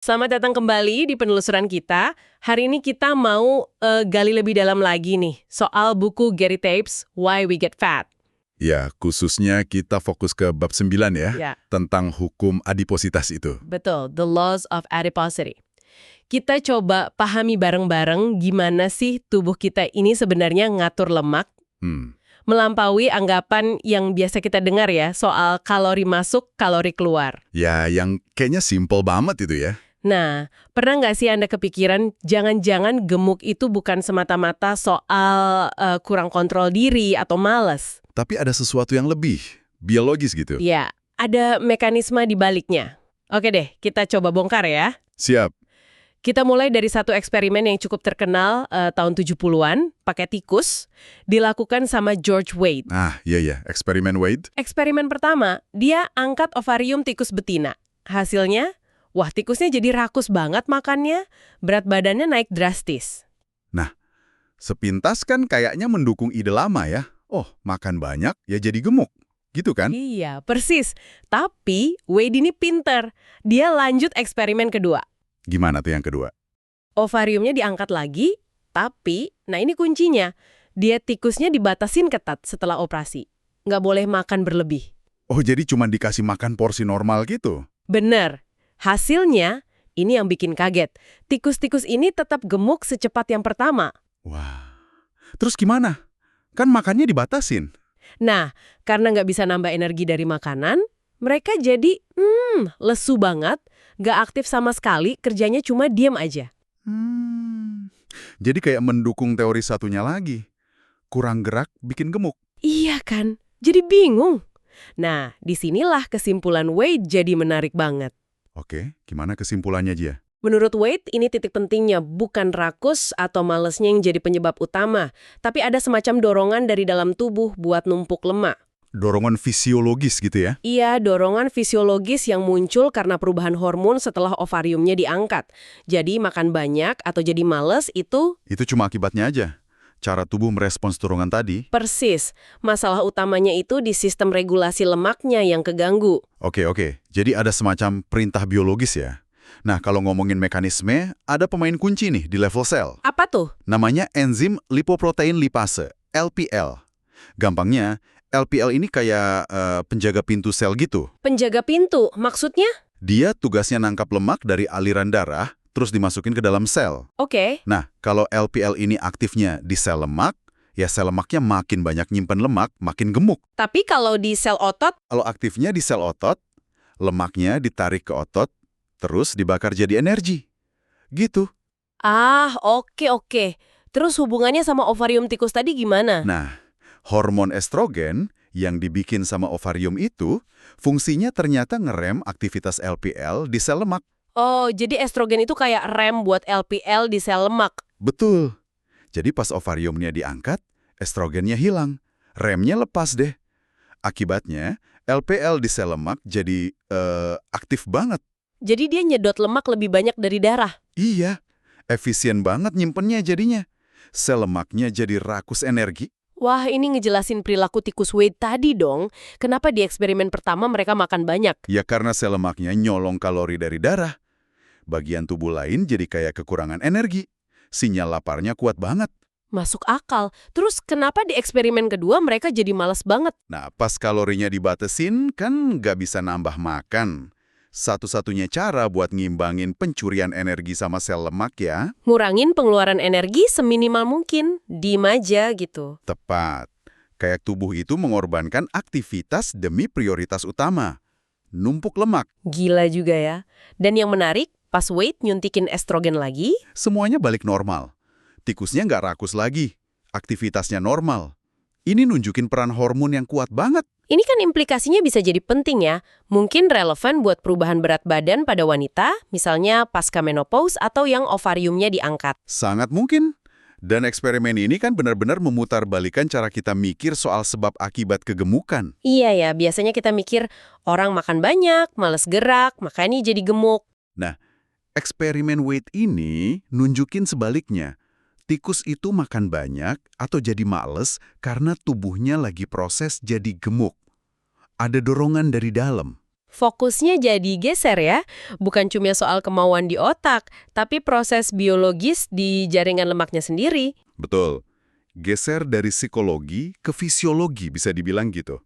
Selamat datang kembali di penelusuran kita. Hari ini kita mau gali lebih dalam lagi nih soal buku Gary Taubes, Why We Get Fat. Ya, khususnya kita fokus ke bab 9 ya, Ya, tentang hukum adipositas itu. betul, The Laws of Adiposity. Kita coba pahami bareng-bareng gimana sih tubuh kita ini sebenarnya ngatur lemak, Hmm, melampaui anggapan yang biasa kita dengar ya soal kalori masuk, kalori keluar. ya yang kayaknya simple banget itu ya. Nah, pernah nggak sih Anda kepikiran jangan-jangan gemuk itu bukan semata-mata soal kurang kontrol diri atau malas? Tapi ada sesuatu yang lebih, biologis gitu. Ya, ada mekanisme di baliknya. Oke deh, kita coba bongkar ya. Siap. Kita mulai dari satu eksperimen yang cukup terkenal tahun 70-an, pakai tikus, dilakukan sama George Wade. Iya, eksperimen Wade. Eksperimen pertama, dia angkat ovarium tikus betina. Hasilnya, wah tikusnya jadi rakus banget makannya, berat badannya naik drastis. Sepintas kan kayaknya mendukung ide lama ya. Oh, makan banyak ya jadi gemuk. Gitu kan? Iya, persis. Tapi Wade ini pinter. Dia lanjut eksperimen kedua. Gimana tuh yang kedua? Ovariumnya diangkat lagi, tapi, nah ini kuncinya, dia tikusnya dibatasin ketat setelah operasi. Nggak boleh makan berlebih. Oh, jadi cuma dikasih makan porsi normal gitu? Bener. Hasilnya, ini yang bikin kaget. Tikus-tikus ini tetap gemuk secepat yang pertama. Wah. Terus gimana? Kan makannya dibatasin. Nah, karena nggak bisa nambah energi dari makanan, mereka jadi, lesu banget, nggak aktif sama sekali, kerjanya cuma diem aja. Jadi kayak mendukung teori satunya lagi. Kurang gerak bikin gemuk. Iya kan? Jadi bingung. Nah, disinilah kesimpulan Wade jadi menarik banget. Oke, gimana kesimpulannya dia? Menurut Wade, ini titik pentingnya bukan rakus atau malesnya yang jadi penyebab utama, tapi ada semacam dorongan dari dalam tubuh buat numpuk lemak. Dorongan fisiologis gitu ya? Iya, dorongan fisiologis yang muncul karena perubahan hormon setelah ovariumnya diangkat. Jadi makan banyak atau jadi males itu Itu cuma akibatnya aja. Cara tubuh merespons dorongan tadi. persis. Masalah utamanya itu di sistem regulasi lemaknya yang keganggu. Oke. Jadi ada semacam perintah biologis ya? Nah, kalau ngomongin mekanisme, ada pemain kunci nih di level sel. Apa tuh? Namanya enzim lipoprotein lipase, LPL. Gampangnya, LPL ini kayak penjaga pintu sel gitu. Penjaga pintu, maksudnya? Dia tugasnya nangkap lemak dari aliran darah, terus dimasukin ke dalam sel. Oke. Nah, kalau LPL ini aktifnya di sel lemak, ya sel lemaknya makin banyak nyimpen lemak, makin gemuk. Tapi kalau di sel otot, Kalau aktifnya di sel otot, lemaknya ditarik ke otot, terus dibakar jadi energi. Gitu. oke. Terus hubungannya sama ovarium tikus tadi gimana? Nah, hormon estrogen yang dibikin sama ovarium itu, fungsinya ternyata ngerem aktivitas LPL di sel lemak. Oh, jadi estrogen itu kayak rem buat LPL di sel lemak. Betul. Jadi pas ovariumnya diangkat, estrogennya hilang. Remnya lepas deh. Akibatnya, LPL di sel lemak jadi aktif banget. Jadi dia nyedot lemak lebih banyak dari darah. Iya, efisien banget nyimpennya jadinya. Sel lemaknya jadi rakus energi. Wah, ini ngejelasin perilaku tikus Wade tadi dong. Kenapa di eksperimen pertama mereka makan banyak? Ya karena sel lemaknya nyolong kalori dari darah. Bagian tubuh lain jadi kayak kekurangan energi. Sinyal laparnya kuat banget. Masuk akal. Terus kenapa di eksperimen kedua mereka jadi malas banget? Nah, pas kalorinya dibatasin, kan nggak bisa nambah makan. Satu-satunya cara buat ngimbangin pencurian energi sama sel lemak ya, Ngurangin pengeluaran energi seminimal mungkin. Diem aja gitu. tepat. Kayak tubuh itu mengorbankan aktivitas demi prioritas utama. Numpuk lemak, Gila juga ya. Dan yang menarik, pas Wade nyuntikin estrogen lagi, semuanya balik normal. Tikusnya nggak rakus lagi, aktivitasnya normal. Ini nunjukin peran hormon yang kuat banget. ini kan implikasinya bisa jadi penting ya. Mungkin relevan buat perubahan berat badan pada wanita, misalnya pasca menopause atau yang ovariumnya diangkat. Sangat mungkin. Dan eksperimen ini kan benar-benar memutarbalikan cara kita mikir soal sebab akibat kegemukan. Iya ya, biasanya kita mikir orang makan banyak, males gerak, makanya jadi gemuk. Nah, eksperimen Wade ini nunjukin sebaliknya. Tikus itu makan banyak atau jadi males karena tubuhnya lagi proses jadi gemuk. Ada dorongan dari dalam. Fokusnya jadi geser ya, bukan cuma soal kemauan di otak, tapi proses biologis di jaringan lemaknya sendiri. Betul. Geser dari psikologi ke fisiologi bisa dibilang gitu.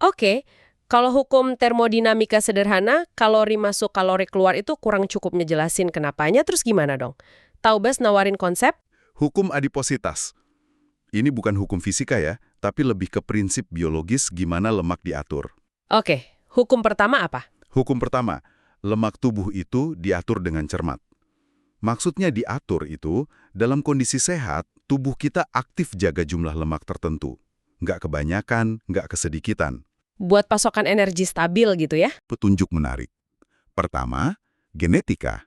Oke, kalau hukum termodinamika sederhana, kalori masuk kalori keluar itu kurang cukup ngejelasin kenapanya, terus gimana dong? Taubes nawarin konsep? Hukum adipositas. Ini bukan hukum fisika ya, tapi lebih ke prinsip biologis gimana lemak diatur. Oke, hukum pertama apa? Hukum pertama, lemak tubuh itu diatur dengan cermat. Maksudnya diatur itu, dalam kondisi sehat, tubuh kita aktif jaga jumlah lemak tertentu. Nggak kebanyakan, nggak kesedikitan. Buat pasokan energi stabil gitu ya? Petunjuk menarik. Pertama, genetika.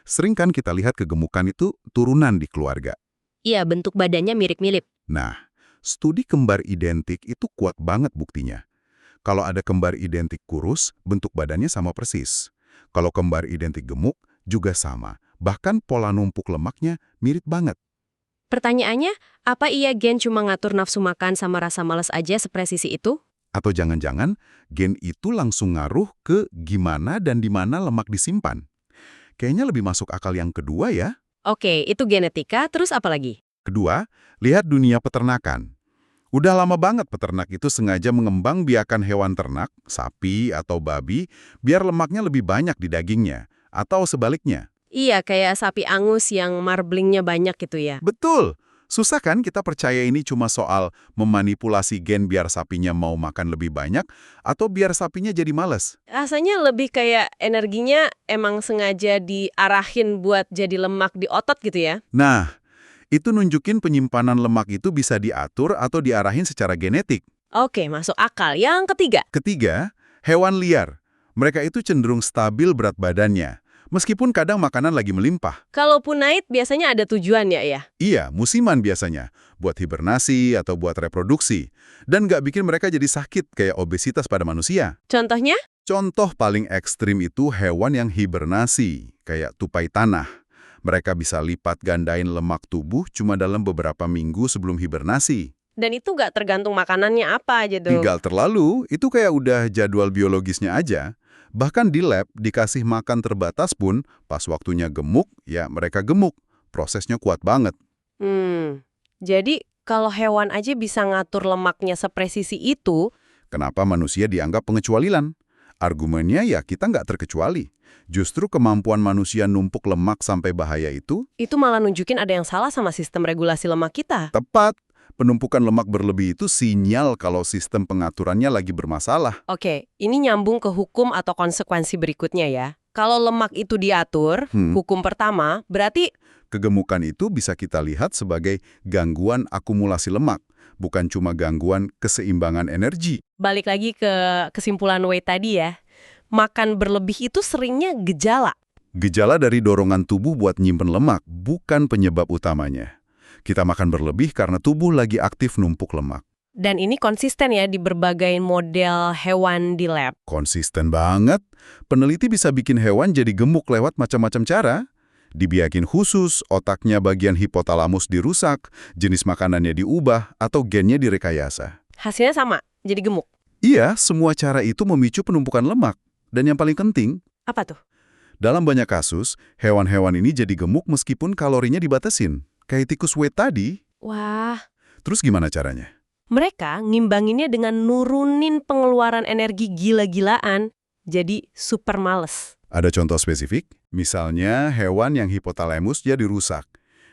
Sering kan kita lihat kegemukan itu turunan di keluarga. Iya, bentuk badannya mirip-mirip. Nah, studi kembar identik itu kuat banget buktinya. Kalau ada kembar identik kurus, bentuk badannya sama persis. Kalau kembar identik gemuk, juga sama. Bahkan pola numpuk lemaknya mirip banget. Pertanyaannya, apa iya gen cuma ngatur nafsu makan sama rasa malas aja sepresisi itu? Atau jangan-jangan gen itu langsung ngaruh ke gimana dan di mana lemak disimpan. Kayaknya lebih masuk akal yang kedua ya. Oke, itu genetika, terus apa lagi? Kedua, lihat dunia peternakan. Udah lama banget peternak itu sengaja mengembang biakan hewan ternak, sapi atau babi, biar lemaknya lebih banyak di dagingnya. Atau sebaliknya. Iya, kayak sapi angus yang marblingnya banyak gitu ya. Betul! Susah kan kita percaya ini cuma soal memanipulasi gen biar sapinya mau makan lebih banyak, atau biar sapinya jadi males? Rasanya lebih kayak energinya emang sengaja diarahin buat jadi lemak di otot gitu ya. Nah, itu nunjukin penyimpanan lemak itu bisa diatur atau diarahin secara genetik. Oke, masuk akal. Yang ketiga. Ketiga, hewan liar. Mereka itu cenderung stabil berat badannya, meskipun kadang makanan lagi melimpah. Kalaupun naik biasanya ada tujuannya ya. Iya, musiman biasanya, buat hibernasi atau buat reproduksi. Dan nggak bikin mereka jadi sakit kayak obesitas pada manusia. Contohnya? Contoh paling ekstrim itu hewan yang hibernasi, kayak tupai tanah. Mereka bisa lipat gandain lemak tubuh cuma dalam beberapa minggu sebelum hibernasi. Dan itu nggak tergantung makanannya apa aja tuh. Tinggal terlalu, itu kayak udah jadwal biologisnya aja. Bahkan di lab, dikasih makan terbatas pun, pas waktunya gemuk, ya mereka gemuk. Prosesnya kuat banget. Jadi kalau hewan aja bisa ngatur lemaknya sepresisi itu, Kenapa manusia dianggap pengecualian? Argumennya ya kita nggak terkecuali. Justru kemampuan manusia numpuk lemak sampai bahaya itu malah nunjukin ada yang salah sama sistem regulasi lemak kita. tepat. Penumpukan lemak berlebih itu sinyal kalau sistem pengaturannya lagi bermasalah. Oke, ini nyambung ke hukum atau konsekuensi berikutnya ya. Kalau lemak itu diatur, hukum pertama, berarti Kegemukan itu bisa kita lihat sebagai gangguan akumulasi lemak, bukan cuma gangguan keseimbangan energi. balik lagi ke kesimpulan Wei tadi ya. Makan berlebih itu seringnya gejala. Gejala dari dorongan tubuh buat nyimpen lemak, bukan penyebab utamanya. Kita makan berlebih karena tubuh lagi aktif numpuk lemak. Dan ini konsisten ya di berbagai model hewan di lab. Konsisten banget. Peneliti bisa bikin hewan jadi gemuk lewat macam-macam cara. Dibiakin khusus, otaknya bagian hipotalamus dirusak, jenis makanannya diubah, atau gennya direkayasa. Hasilnya sama, jadi gemuk. Iya, semua cara itu memicu penumpukan lemak. Dan yang paling penting, Apa tuh? dalam banyak kasus, hewan-hewan ini jadi gemuk meskipun kalorinya dibatasin. Kayak tikus Wei tadi. Wah, Terus gimana caranya? mereka ngimbanginnya dengan nurunin pengeluaran energi gila-gilaan. Jadi super males. Ada contoh spesifik? Misalnya, hewan yang hipotalamus jadi rusak.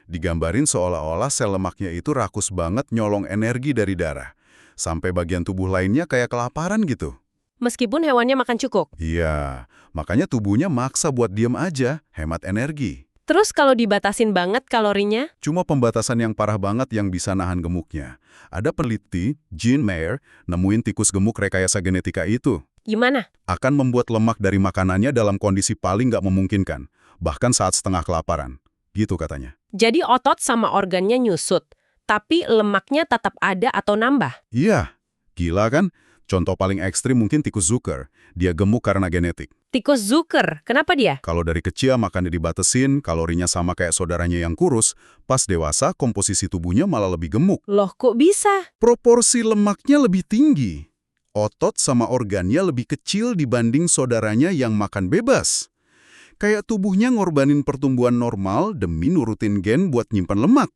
Digambarin seolah-olah sel lemaknya itu rakus banget nyolong energi dari darah. Sampai bagian tubuh lainnya kayak kelaparan gitu. Meskipun hewannya makan cukup. Iya, makanya tubuhnya maksa buat diem aja, hemat energi. Terus kalau dibatasin banget kalorinya, Cuma pembatasan yang parah banget yang bisa nahan gemuknya. Ada peneliti, Jean Mayer, nemuin tikus gemuk rekayasa genetika itu. gimana? Akan membuat lemak dari makanannya dalam kondisi paling nggak memungkinkan, bahkan saat setengah kelaparan. Gitu katanya. Jadi otot sama organnya nyusut, tapi lemaknya tetap ada atau nambah. Iya, gila kan? Contoh paling ekstrim mungkin tikus Zucker. Dia gemuk karena genetik. Tikus Zucker, kenapa dia? Kalau dari kecil makannya dibatesin, kalorinya sama kayak saudaranya yang kurus, pas dewasa komposisi tubuhnya malah lebih gemuk. Loh kok bisa? Proporsi lemaknya lebih tinggi. Otot sama organnya lebih kecil dibanding saudaranya yang makan bebas. Kayak tubuhnya ngorbanin pertumbuhan normal demi nurutin gen buat nyimpan lemak.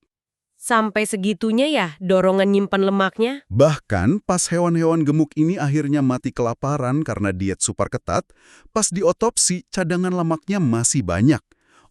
Sampai segitunya ya dorongan nyimpan lemaknya? Bahkan pas hewan-hewan gemuk ini akhirnya mati kelaparan karena diet super ketat, pas diotopsi cadangan lemaknya masih banyak.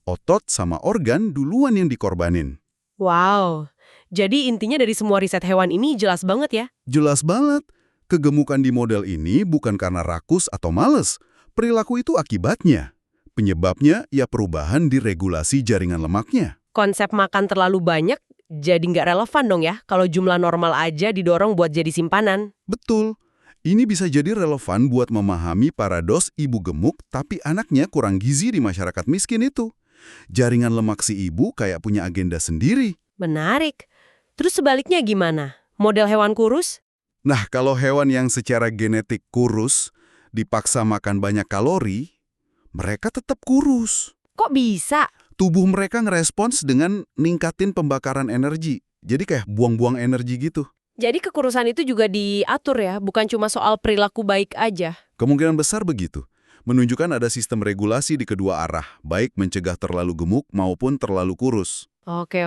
Otot sama organ duluan yang dikorbanin. Wow, jadi intinya dari semua riset hewan ini jelas banget ya? Jelas banget, kegemukan di model ini bukan karena rakus atau males. Perilaku itu akibatnya. Penyebabnya ya perubahan di regulasi jaringan lemaknya. Konsep makan terlalu banyak jadi nggak relevan dong ya kalau jumlah normal aja didorong buat jadi simpanan. Betul. Ini bisa jadi relevan buat memahami paradoks ibu gemuk tapi anaknya kurang gizi di masyarakat miskin itu. Jaringan lemak si ibu kayak punya agenda sendiri. Menarik. Terus sebaliknya gimana? Model hewan kurus? Nah, kalau hewan yang secara genetik kurus dipaksa makan banyak kalori, mereka tetap kurus. Kok bisa? Tubuh mereka ngerespons dengan ningkatin pembakaran energi. Jadi kayak buang-buang energi gitu. Jadi kekurusan itu juga diatur ya, bukan cuma soal perilaku baik aja. Kemungkinan besar begitu. Menunjukkan ada sistem regulasi di kedua arah, baik mencegah terlalu gemuk maupun terlalu kurus. Oke.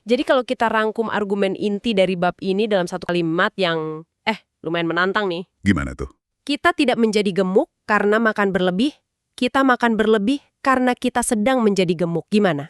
Jadi kalau kita rangkum argumen inti dari bab ini dalam satu kalimat yang lumayan menantang nih. Gimana tuh? Kita tidak menjadi gemuk karena makan berlebih, kita makan berlebih karena kita sedang menjadi gemuk. Gimana?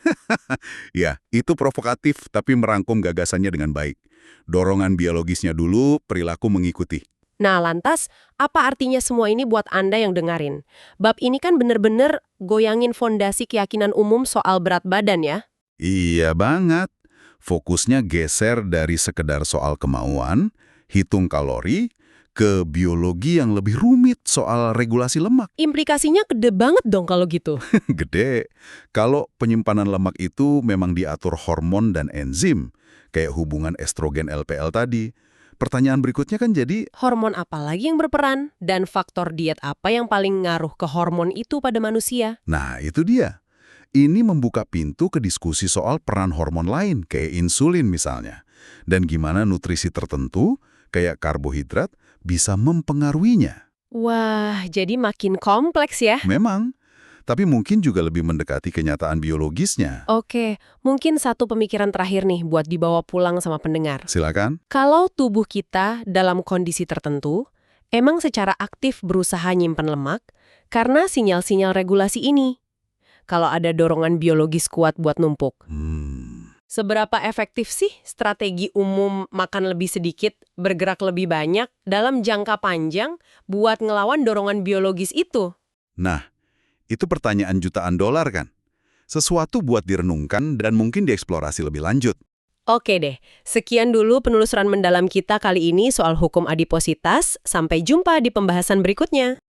Ya, itu provokatif tapi merangkum gagasannya dengan baik. Dorongan biologisnya dulu, perilaku mengikuti. Nah, lantas, apa artinya semua ini buat Anda yang dengerin? Bab ini kan bener-bener goyangin fondasi keyakinan umum soal berat badan ya? Iya banget. Fokusnya geser dari sekedar soal kemauan, hitung kalori, ke biologi yang lebih rumit soal regulasi lemak. Implikasinya gede banget dong kalau gitu. Gede. Kalau penyimpanan lemak itu memang diatur hormon dan enzim, kayak hubungan estrogen LPL tadi. Pertanyaan berikutnya kan jadi, Hormon apa lagi yang berperan? Dan faktor diet apa yang paling ngaruh ke hormon itu pada manusia? nah itu dia. Ini membuka pintu ke diskusi soal peran hormon lain, kayak insulin misalnya. Dan gimana nutrisi tertentu, kayak karbohidrat, bisa mempengaruhinya. Wah, jadi makin kompleks ya? Memang, tapi mungkin juga lebih mendekati kenyataan biologisnya. Oke, mungkin satu pemikiran terakhir nih buat dibawa pulang sama pendengar. Silakan. Kalau tubuh kita dalam kondisi tertentu, emang secara aktif berusaha nyimpen lemak karena sinyal-sinyal regulasi ini. Kalau ada dorongan biologis kuat buat numpuk. Seberapa efektif sih strategi umum makan lebih sedikit, bergerak lebih banyak dalam jangka panjang buat ngelawan dorongan biologis itu? Nah, itu pertanyaan jutaan dolar kan? Sesuatu buat direnungkan dan mungkin dieksplorasi lebih lanjut. Oke deh, sekian dulu penelusuran mendalam kita kali ini soal hukum adipositas. Sampai jumpa di pembahasan berikutnya.